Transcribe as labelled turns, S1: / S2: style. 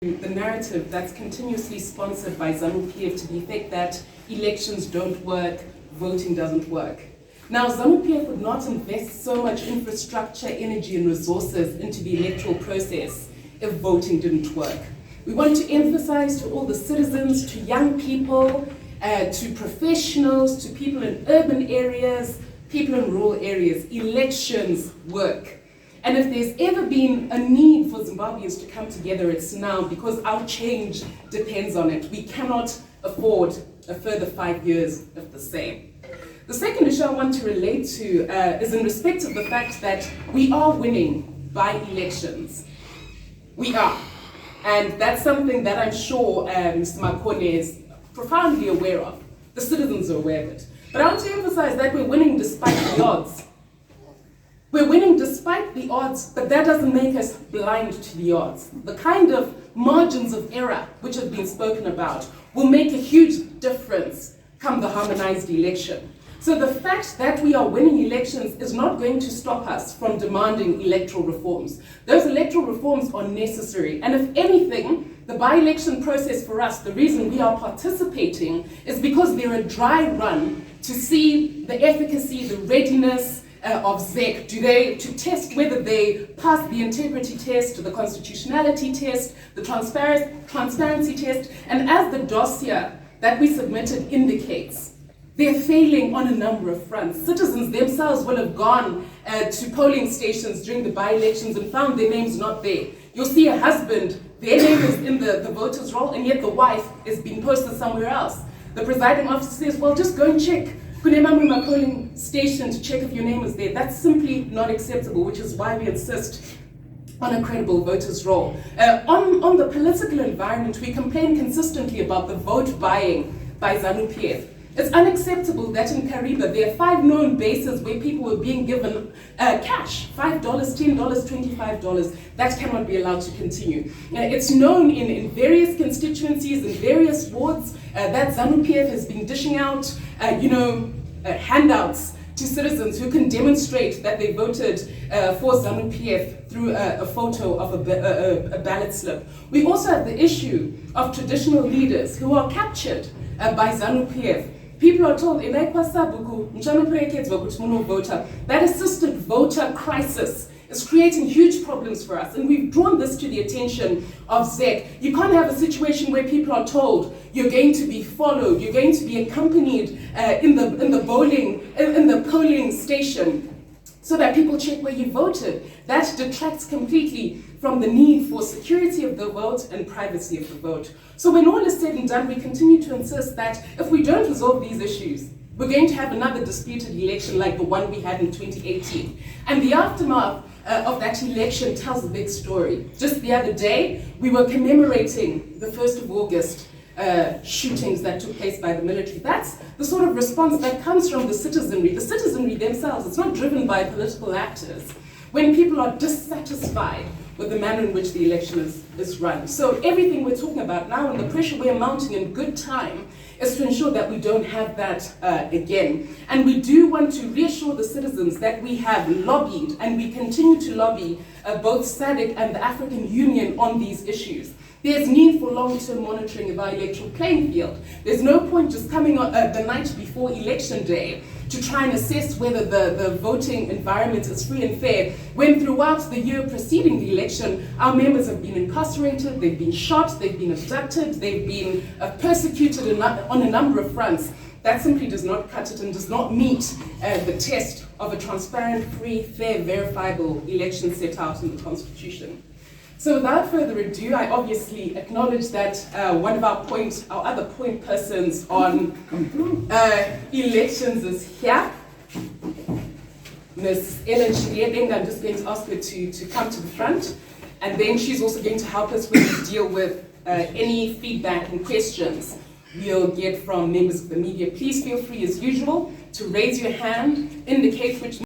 S1: The narrative that's continuously sponsored by ZANU-PF to the effect that elections don't work, voting doesn't work. Now, ZANU-PF would not invest so much infrastructure, energy and resources into the electoral process if voting didn't work. We want to emphasize to all the citizens, to young people, to professionals, to people in urban areas, people in rural areas, elections work. And if there's ever been a need for Zimbabweans to come together, it's now, because our change depends on it. We cannot afford a further 5 years of the same. The second issue I want to relate to is in respect of the fact that we are winning by elections. We are. And that's something that I'm sure Mr. Mahere is profoundly aware of. The citizens are aware of it. But I want to emphasize that we're winning despite the odds. We're winning despite the odds, but that doesn't make us blind to the odds. The kind of margins of error which have been spoken about will make a huge difference come the harmonized election. So the fact that we are winning elections is not going to stop us from demanding electoral reforms. Those electoral reforms are necessary. And if anything, the by-election process for us, the reason we are participating is because they're a dry run to see the efficacy, the readiness, of ZEC, to test whether they pass the integrity test, the constitutionality test, the transparency test, and as the dossier that we submitted indicates, they're failing on a number of fronts. Citizens themselves will have gone to polling stations during the by-elections and found their names not there. You'll see a husband, their name is in the voters' roll, and yet the wife is being posted somewhere else. The presiding officer says, well, just go and check Kunemamuma polling station to check if your name is there. That's simply not acceptable, which is why we insist on a credible voters' roll. On the political environment, we complain consistently about the vote buying by ZANU-PF. It's unacceptable that in Kariba there are 5 known bases where people were being given cash, $5, $10, $25. That cannot be allowed to continue. It's known in various constituencies, in various wards, that ZANU-PF has been dishing out handouts to citizens who can demonstrate that they voted for ZANU-PF through a photo of a ballot slip. We also have the issue of traditional leaders who are captured by ZANU-PF. People are told, that assisted voter crisis is creating huge problems for us. And we've drawn this to the attention of ZEC. You can't have a situation where people are told you're going to be followed, you're going to be accompanied in the polling station so that people check where you voted. That detracts completely from the need for security of the vote and privacy of the vote. So when all is said and done, we continue to insist that if we don't resolve these issues, we're going to have another disputed election like the one we had in 2018. And the aftermath of that election tells a big story. Just the other day, we were commemorating the 1st of August shootings that took place by the military. That's the sort of response that comes from the citizenry. The citizenry themselves, it's not driven by political actors. When people are dissatisfied with the manner in which the election is run. So everything we're talking about now and the pressure we're mounting in good time is to ensure that we don't have that again. And we do want to reassure the citizens that we have lobbied and we continue to lobby both SADC and the African Union on these issues. There's need for long-term monitoring of our electoral playing field. There's no point just coming on the night before election day to try and assess whether the voting environment is free and fair, when throughout the year preceding the election, our members have been incarcerated, they've been shot, they've been abducted, they've been persecuted on a number of fronts. That simply does not cut it and does not meet the test of a transparent, free, fair, verifiable election set out in the Constitution. So without further ado, I obviously acknowledge that one of our other point persons on elections is here, Ms. Ellen Chideng. I'm just going to ask her to come to the front, and then she's also going to help us when we deal with any feedback and questions we'll get from members of the media. Please feel free, as usual, to raise your hand, indicate which